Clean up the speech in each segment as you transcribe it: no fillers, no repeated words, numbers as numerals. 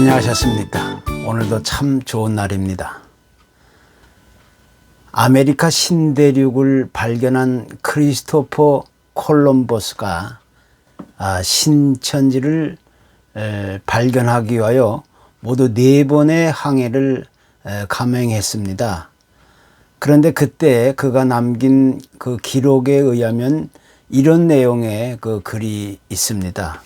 안녕하셨습니까? 오늘도 참 좋은 날입니다. 아메리카 신대륙을 발견한 크리스토퍼 콜럼버스가 신천지를 발견하기 위하여 모두 4번의 항해를 감행했습니다. 그런데 그때 그가 남긴 그 기록에 의하면 이런 내용의 그 글이 있습니다.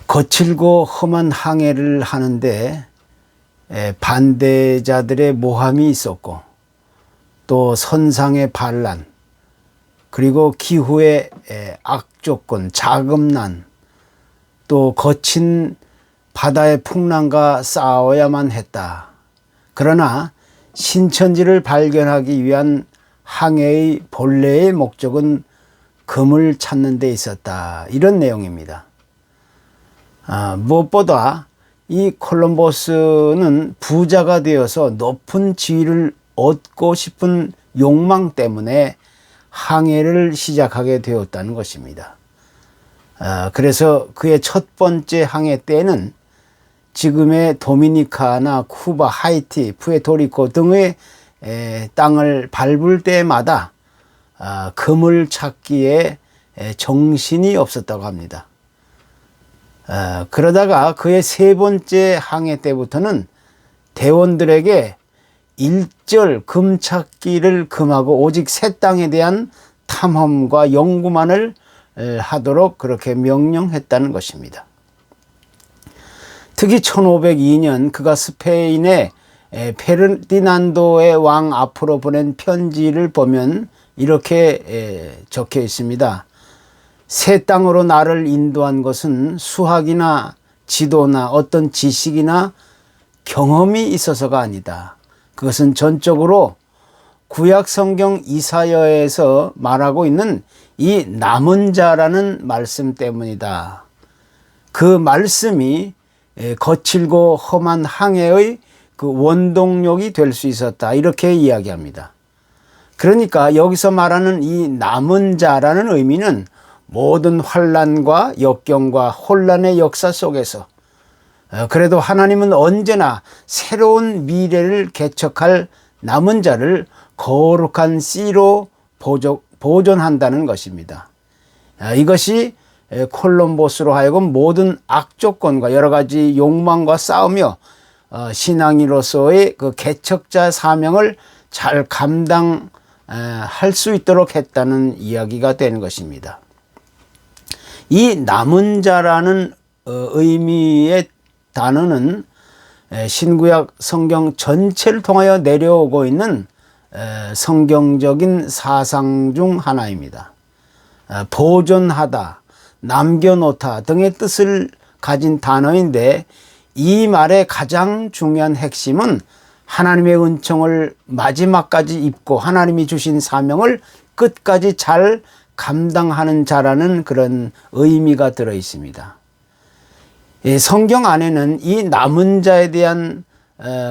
거칠고 험한 항해를 하는데 반대자들의 모함이 있었고, 또 선상의 반란, 그리고 기후의 악조건, 자금난, 또 거친 바다의 풍랑과 싸워야만 했다. 그러나 신천지를 발견하기 위한 항해의 본래의 목적은 금을 찾는 데 있었다. 이런 내용입니다. 무엇보다 이 콜럼버스는 부자가 되어서 높은 지위를 얻고 싶은 욕망 때문에 항해를 시작하게 되었다는 것입니다. 그래서 그의 첫 번째 항해 때는 지금의 도미니카나 쿠바, 하이티, 푸에토리코 등의 땅을 밟을 때마다 금을 찾기에 정신이 없었다고 합니다. 그러다가 그의 3번째 항해 때부터는 대원들에게 일절 금 찾기를 금하고 오직 새 땅에 대한 탐험과 연구만을 하도록 그렇게 명령했다는 것입니다. 특히 1502년 그가 스페인의 페르디난도의 왕 앞으로 보낸 편지를 보면 이렇게 적혀 있습니다. 새 땅으로 나를 인도한 것은 수학이나 지도나 어떤 지식이나 경험이 있어서가 아니다. 그것은 전적으로 구약 성경 이사야에서 말하고 있는 이 남은 자라는 말씀 때문이다. 그 말씀이 거칠고 험한 항해의 그 원동력이 될 수 있었다. 이렇게 이야기합니다. 그러니까 여기서 말하는 이 남은 자라는 의미는 모든 환난과 역경과 혼란의 역사 속에서 그래도 하나님은 언제나 새로운 미래를 개척할 남은 자를 거룩한 씨로 보존한다는 것입니다. 이것이 콜럼버스로 하여금 모든 악조건과 여러 가지 욕망과 싸우며 신앙인으로서의 그 개척자 사명을 잘 감당할 수 있도록 했다는 이야기가 되는 것입니다. 이 남은 자라는 의미의 단어는 신구약 성경 전체를 통하여 내려오고 있는 성경적인 사상 중 하나입니다. 보존하다, 남겨놓다 등의 뜻을 가진 단어인데 이 말의 가장 중요한 핵심은 하나님의 은총을 마지막까지 입고 하나님이 주신 사명을 끝까지 잘 감당하는 자라는 그런 의미가 들어 있습니다. 성경 안에는 이 남은 자에 대한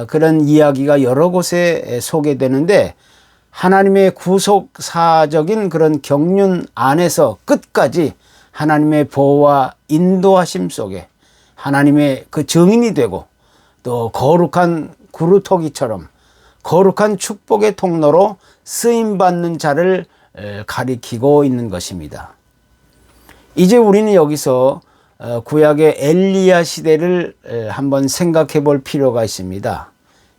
그런 이야기가 여러 곳에 소개되는데 하나님의 구속사적인 그런 경륜 안에서 끝까지 하나님의 보호와 인도하심 속에 하나님의 그 증인이 되고 또 거룩한 구루토기처럼 거룩한 축복의 통로로 쓰임받는 자를 가리키고 있는 것입니다. 이제 우리는 여기서 구약의 엘리야 시대를 한번 생각해 볼 필요가 있습니다.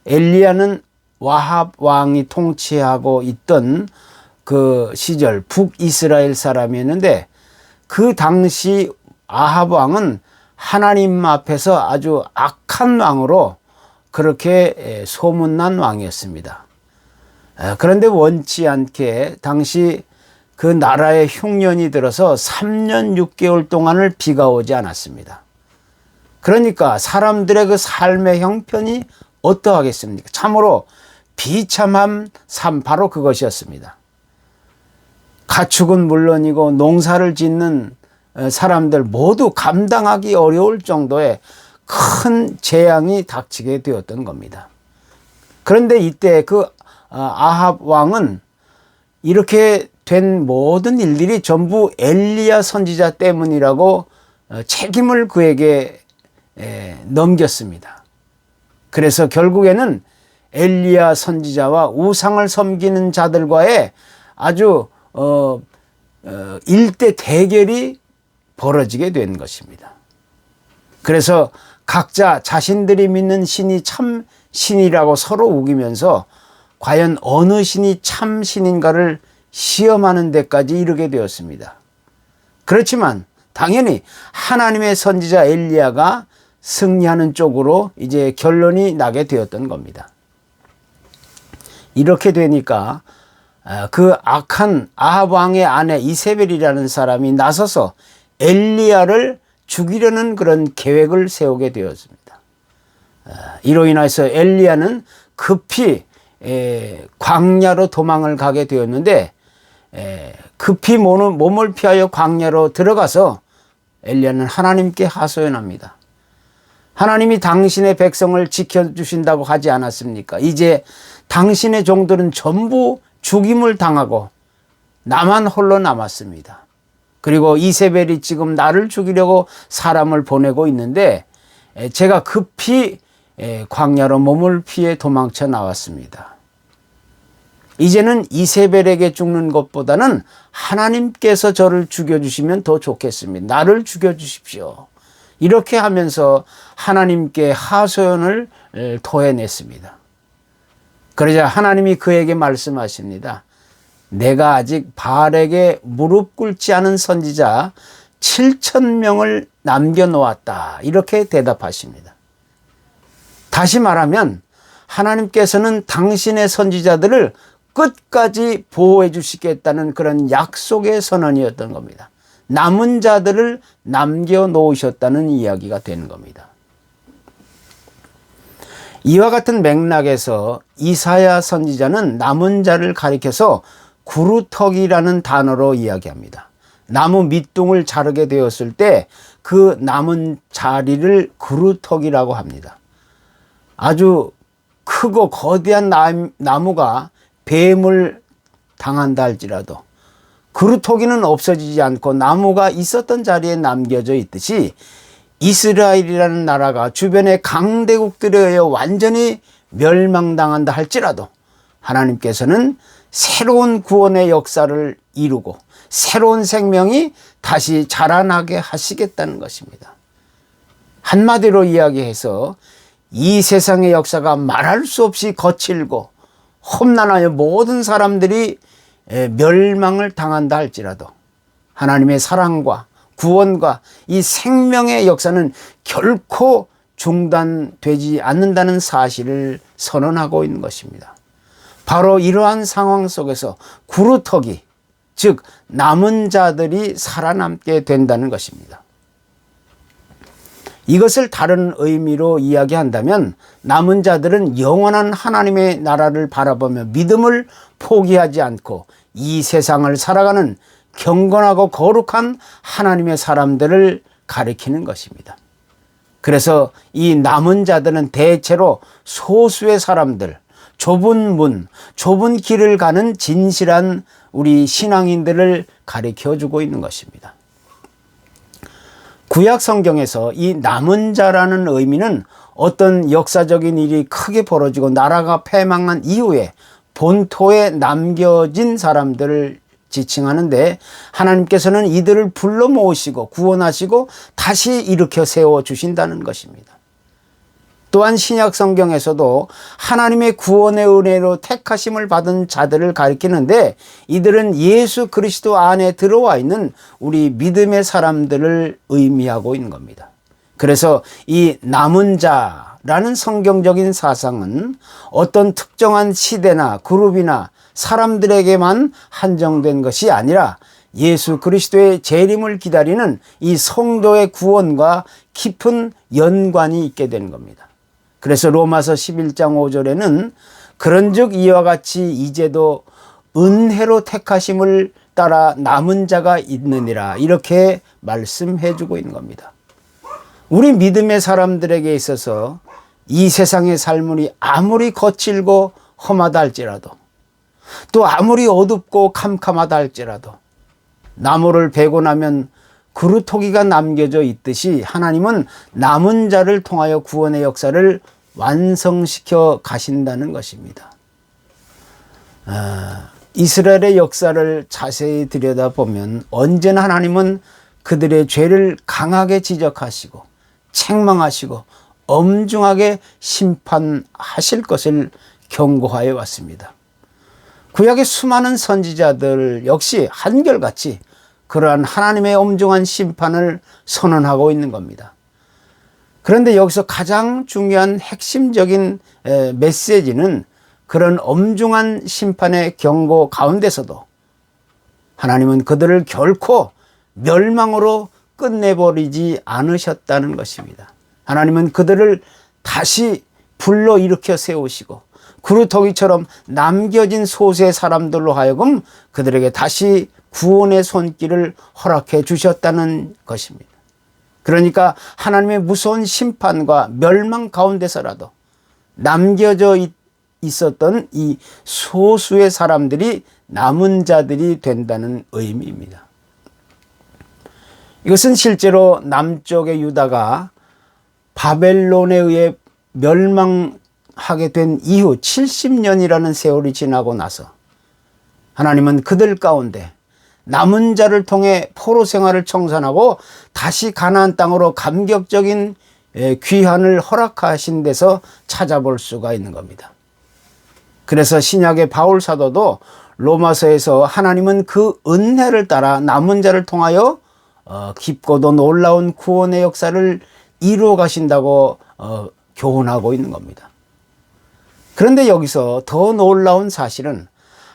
엘리야는 와합 왕이 통치하고 있던 그 시절 북이스라엘 사람이었는데 그 당시 아합 왕은 하나님 앞에서 아주 악한 왕으로 그렇게 소문난 왕이었습니다. 그런데 원치 않게 당시 그 나라의 흉년이 들어서 3년 6개월 동안을 비가 오지 않았습니다. 그러니까 사람들의 그 삶의 형편이 어떠하겠습니까? 참으로 비참한 삶, 바로 그것이었습니다. 가축은 물론이고 농사를 짓는 사람들 모두 감당하기 어려울 정도의 큰 재앙이 닥치게 되었던 겁니다. 그런데 이때 그 아합 왕은 이렇게 된 모든 일들이 전부 엘리야 선지자 때문이라고 책임을 그에게 넘겼습니다. 그래서 결국에는 엘리야 선지자와 우상을 섬기는 자들과의 아주 일대 대결이 벌어지게 된 것입니다. 그래서 각자 자신들이 믿는 신이 참 신이라고 서로 우기면서 과연 어느 신이 참 신인가를 시험하는 데까지 이르게 되었습니다. 그렇지만 당연히 하나님의 선지자 엘리야가 승리하는 쪽으로 이제 결론이 나게 되었던 겁니다. 이렇게 되니까 그 악한 아합 왕의 아내 이세벨이라는 사람이 나서서 엘리야를 죽이려는 그런 계획을 세우게 되었습니다. 이로 인해서 엘리야는 급히 광야로 도망을 가게 되었는데 급히 몸을 피하여 광야로 들어가서 엘리야는 하나님께 하소연합니다. 하나님이 당신의 백성을 지켜주신다고 하지 않았습니까? 이제 당신의 종들은 전부 죽임을 당하고 나만 홀로 남았습니다. 그리고 이세벨이 지금 나를 죽이려고 사람을 보내고 있는데 제가 급히 광야로 몸을 피해 도망쳐 나왔습니다. 이제는 이세벨에게 죽는 것보다는 하나님께서 저를 죽여주시면 더 좋겠습니다. 나를 죽여주십시오. 이렇게 하면서 하나님께 하소연을 토해냈습니다. 그러자 하나님이 그에게 말씀하십니다. 내가 아직 바알에게 무릎 꿇지 않은 선지자 7,000명을 남겨놓았다. 이렇게 대답하십니다. 다시 말하면 하나님께서는 당신의 선지자들을 끝까지 보호해 주시겠다는 그런 약속의 선언이었던 겁니다. 남은 자들을 남겨놓으셨다는 이야기가 되는 겁니다. 이와 같은 맥락에서 이사야 선지자는 남은 자를 가리켜서 구루터기라는 단어로 이야기합니다. 나무 밑둥을 자르게 되었을 때 그 남은 자리를 구루터기라고 합니다. 아주 크고 거대한 나무가 뱀을 당한다 할지라도 구루터기는 없어지지 않고 나무가 있었던 자리에 남겨져 있듯이 이스라엘이라는 나라가 주변의 강대국들에 의해 완전히 멸망당한다 할지라도 하나님께서는 새로운 구원의 역사를 이루고 새로운 생명이 다시 자라나게 하시겠다는 것입니다. 한마디로 이야기해서 이 세상의 역사가 말할 수 없이 거칠고 험난하여 모든 사람들이 멸망을 당한다 할지라도 하나님의 사랑과 구원과 이 생명의 역사는 결코 중단되지 않는다는 사실을 선언하고 있는 것입니다. 바로 이러한 상황 속에서 구루터기, 즉 남은 자들이 살아남게 된다는 것입니다. 이것을 다른 의미로 이야기한다면 남은 자들은 영원한 하나님의 나라를 바라보며 믿음을 포기하지 않고 이 세상을 살아가는 경건하고 거룩한 하나님의 사람들을 가리키는 것입니다. 그래서 이 남은 자들은 대체로 소수의 사람들, 좁은 문, 좁은 길을 가는 진실한 우리 신앙인들을 가리켜주고 있는 것입니다. 구약 성경에서 이 남은 자라는 의미는 어떤 역사적인 일이 크게 벌어지고 나라가 패망한 이후에 본토에 남겨진 사람들을 지칭하는데 하나님께서는 이들을 불러 모으시고 구원하시고 다시 일으켜 세워 주신다는 것입니다. 또한 신약 성경에서도 하나님의 구원의 은혜로 택하심을 받은 자들을 가리키는데 이들은 예수 그리스도 안에 들어와 있는 우리 믿음의 사람들을 의미하고 있는 겁니다. 그래서 이 남은 자라는 성경적인 사상은 어떤 특정한 시대나 그룹이나 사람들에게만 한정된 것이 아니라 예수 그리스도의 재림을 기다리는 이 성도의 구원과 깊은 연관이 있게 되는 겁니다. 그래서 로마서 11장 5절에는 그런즉 이와 같이 이제도 은혜로 택하심을 따라 남은 자가 있느니라 이렇게 말씀해 주고 있는 겁니다. 우리 믿음의 사람들에게 있어서 이 세상의 삶이 아무리 거칠고 험하다 할지라도 또 아무리 어둡고 캄캄하다 할지라도 나무를 베고 나면 그루터기가 남겨져 있듯이 하나님은 남은 자를 통하여 구원의 역사를 완성시켜 가신다는 것입니다. 이스라엘의 역사를 자세히 들여다보면 언제나 하나님은 그들의 죄를 강하게 지적하시고 책망하시고 엄중하게 심판하실 것을 경고하여 왔습니다. 구약의 수많은 선지자들 역시 한결같이 그러한 하나님의 엄중한 심판을 선언하고 있는 겁니다. 그런데 여기서 가장 중요한 핵심적인 메시지는 그런 엄중한 심판의 경고 가운데서도 하나님은 그들을 결코 멸망으로 끝내버리지 않으셨다는 것입니다. 하나님은 그들을 다시 불러일으켜 세우시고 그루터기처럼 남겨진 소수의 사람들로 하여금 그들에게 다시 구원의 손길을 허락해 주셨다는 것입니다. 그러니까 하나님의 무서운 심판과 멸망 가운데서라도 남겨져 있었던 이 소수의 사람들이 남은 자들이 된다는 의미입니다. 이것은 실제로 남쪽의 유다가 바벨론에 의해 멸망하게 된 이후 70년이라는 세월이 지나고 나서 하나님은 그들 가운데 남은 자를 통해 포로 생활을 청산하고 다시 가나안 땅으로 감격적인 귀환을 허락하신 데서 찾아볼 수가 있는 겁니다. 그래서 신약의 바울 사도도 로마서에서 하나님은 그 은혜를 따라 남은 자를 통하여 깊고도 놀라운 구원의 역사를 이루어 가신다고 교훈하고 있는 겁니다. 그런데 여기서 더 놀라운 사실은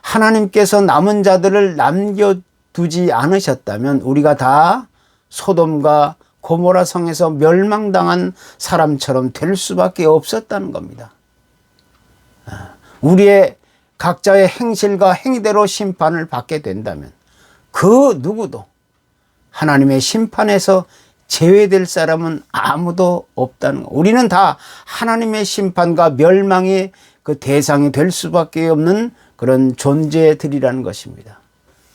하나님께서 남은 자들을 남겨두지 않으셨다면 우리가 다 소돔과 고모라 성에서 멸망당한 사람처럼 될 수밖에 없었다는 겁니다. 우리의 각자의 행실과 행위대로 심판을 받게 된다면 그 누구도 하나님의 심판에서 제외될 사람은 아무도 없다는 것. 우리는 다 하나님의 심판과 멸망의 그 대상이 될 수밖에 없는 그런 존재들이라는 것입니다.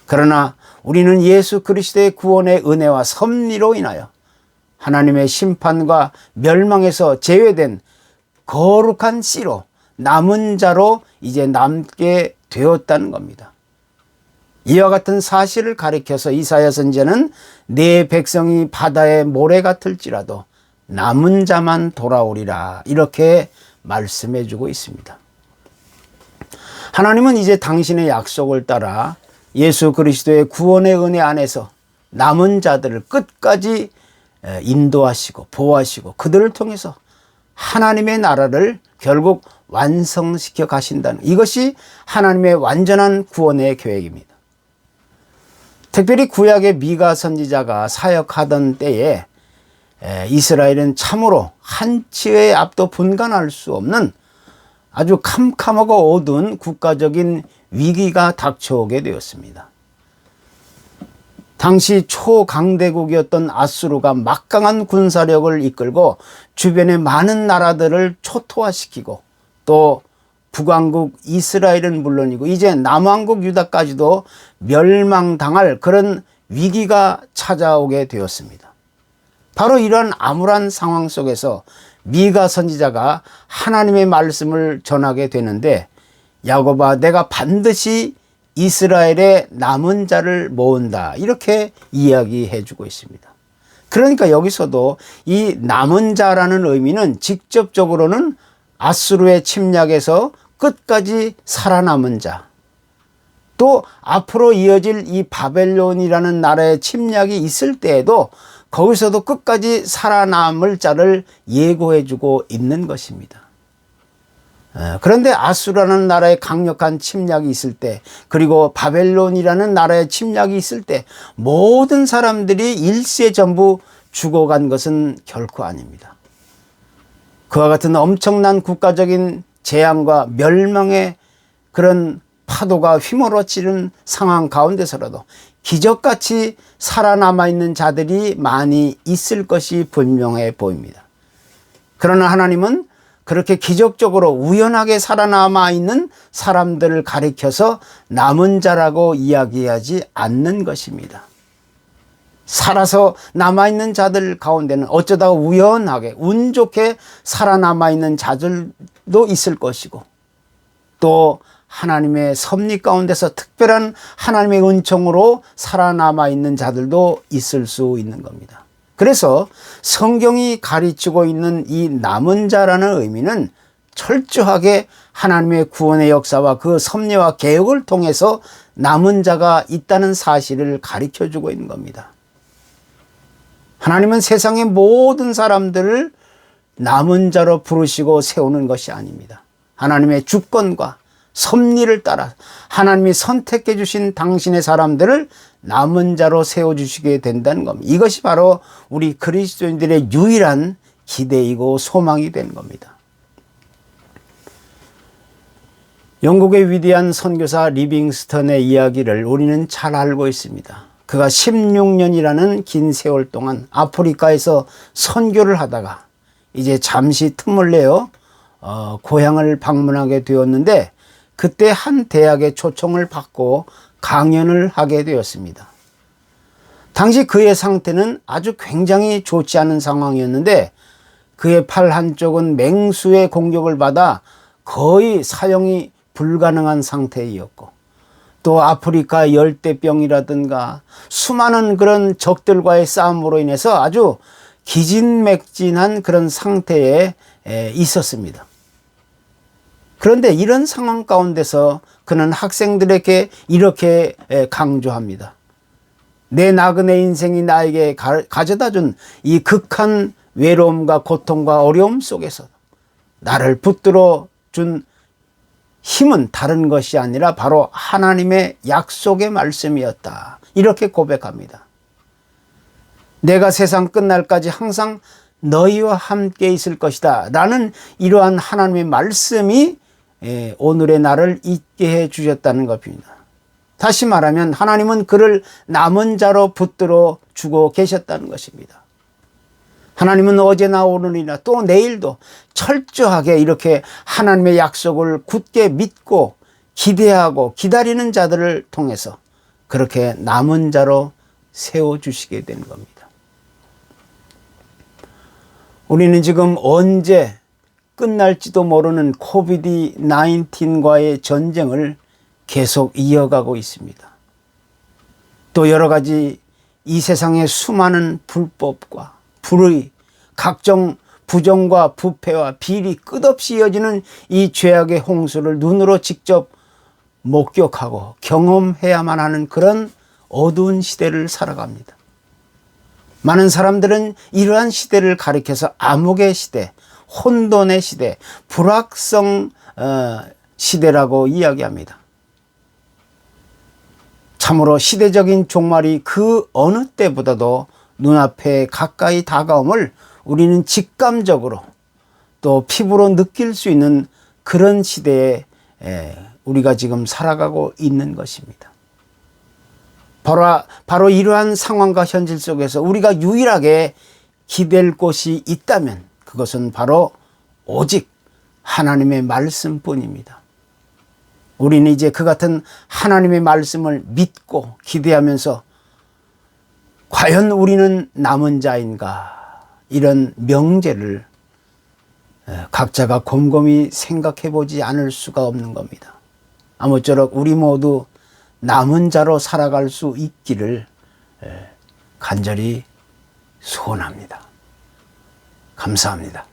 그러나 우리는 예수 그리스도의 구원의 은혜와 섭리로 인하여 하나님의 심판과 멸망에서 제외된 거룩한 씨로 남은 자로 이제 남게 되었다는 겁니다. 이와 같은 사실을 가리켜서 이사야 선지자는 내 백성이 바다의 모래 같을지라도 남은 자만 돌아오리라 이렇게 말씀해 주고 있습니다. 하나님은 이제 당신의 약속을 따라 예수 그리스도의 구원의 은혜 안에서 남은 자들을 끝까지 인도하시고 보호하시고 그들을 통해서 하나님의 나라를 결국 완성시켜 가신다는 이것이 하나님의 완전한 구원의 계획입니다. 특별히 구약의 미가 선지자가 사역하던 때에 이스라엘은 참으로 한치의 앞도 분간할 수 없는 아주 캄캄하고 어두운 국가적인 위기가 닥쳐오게 되었습니다. 당시 초강대국이었던 아수르가 막강한 군사력을 이끌고 주변의 많은 나라들을 초토화시키고 또 북왕국 이스라엘은 물론이고 이제 남왕국 유다까지도 멸망당할 그런 위기가 찾아오게 되었습니다. 바로 이러한 암울한 상황 속에서 미가 선지자가 하나님의 말씀을 전하게 되는데 야곱아 내가 반드시 이스라엘의 남은 자를 모은다 이렇게 이야기해 주고 있습니다. 그러니까 여기서도 이 남은 자라는 의미는 직접적으로는 아수르의 침략에서 끝까지 살아남은 자, 또 앞으로 이어질 이 바벨론이라는 나라의 침략이 있을 때에도 거기서도 끝까지 살아남을 자를 예고해 주고 있는 것입니다. 그런데 아수르라는 나라의 강력한 침략이 있을 때 그리고 바벨론이라는 나라의 침략이 있을 때 모든 사람들이 일시에 전부 죽어간 것은 결코 아닙니다. 그와 같은 엄청난 국가적인 재앙과 멸망의 그런 파도가 휘몰아치는 상황 가운데서라도 기적같이 살아남아 있는 자들이 많이 있을 것이 분명해 보입니다. 그러나 하나님은 그렇게 기적적으로 우연하게 살아남아 있는 사람들을 가리켜서 남은 자라고 이야기하지 않는 것입니다. 살아서 남아있는 자들 가운데는 어쩌다가 우연하게 운 좋게 살아남아있는 자들도 있을 것이고, 또 하나님의 섭리 가운데서 특별한 하나님의 은총으로 살아남아있는 자들도 있을 수 있는 겁니다. 그래서 성경이 가르치고 있는 이 남은 자라는 의미는 철저하게 하나님의 구원의 역사와 그 섭리와 계획을 통해서 남은 자가 있다는 사실을 가르쳐주고 있는 겁니다. 하나님은 세상의 모든 사람들을 남은 자로 부르시고 세우는 것이 아닙니다. 하나님의 주권과 섭리를 따라 하나님이 선택해 주신 당신의 사람들을 남은 자로 세워주시게 된다는 겁니다. 이것이 바로 우리 그리스도인들의 유일한 기대이고 소망이 되는 겁니다. 영국의 위대한 선교사 리빙스턴의 이야기를 우리는 잘 알고 있습니다. 그가 16년이라는 긴 세월 동안 아프리카에서 선교를 하다가 이제 잠시 틈을 내어 고향을 방문하게 되었는데, 그때 한 대학의 초청을 받고 강연을 하게 되었습니다. 당시 그의 상태는 아주 굉장히 좋지 않은 상황이었는데, 그의 팔 한쪽은 맹수의 공격을 받아 거의 사용이 불가능한 상태이었고, 또 아프리카 열대병이라든가 수많은 그런 적들과의 싸움으로 인해서 아주 기진맥진한 그런 상태에 있었습니다. 그런데 이런 상황 가운데서 그는 학생들에게 이렇게 강조합니다. 내 나그네 인생이 나에게 가져다 준 이 극한 외로움과 고통과 어려움 속에서 나를 붙들어 준 힘은 다른 것이 아니라 바로 하나님의 약속의 말씀이었다. 이렇게 고백합니다. 내가 세상 끝날까지 항상 너희와 함께 있을 것이다 라는 이러한 하나님의 말씀이 오늘의 나를 있게 해 주셨다는 것입니다. 다시 말하면 하나님은 그를 남은 자로 붙들어 주고 계셨다는 것입니다. 하나님은 어제나 오늘이나 또 내일도 철저하게 이렇게 하나님의 약속을 굳게 믿고 기대하고 기다리는 자들을 통해서 그렇게 남은 자로 세워주시게 되는 겁니다. 우리는 지금 언제 끝날지도 모르는 코비드-19과의 전쟁을 계속 이어가고 있습니다. 또 여러 가지 이 세상의 수많은 불법과 불의, 각종 부정과 부패와 비리 끝없이 이어지는 이 죄악의 홍수를 눈으로 직접 목격하고 경험해야만 하는 그런 어두운 시대를 살아갑니다. 많은 사람들은 이러한 시대를 가리켜서 암흑의 시대, 혼돈의 시대, 불확성 시대라고 이야기합니다. 참으로 시대적인 종말이 그 어느 때보다도 눈앞에 가까이 다가옴을 우리는 직감적으로 또 피부로 느낄 수 있는 그런 시대에 우리가 지금 살아가고 있는 것입니다. 바로 이러한 상황과 현실 속에서 우리가 유일하게 기댈 곳이 있다면 그것은 바로 오직 하나님의 말씀뿐입니다. 우리는 이제 그 같은 하나님의 말씀을 믿고 기대하면서 과연 우리는 남은 자인가, 이런 명제를 각자가 곰곰이 생각해 보지 않을 수가 없는 겁니다. 아무쪼록 우리 모두 남은 자로 살아갈 수 있기를 간절히 소원합니다. 감사합니다.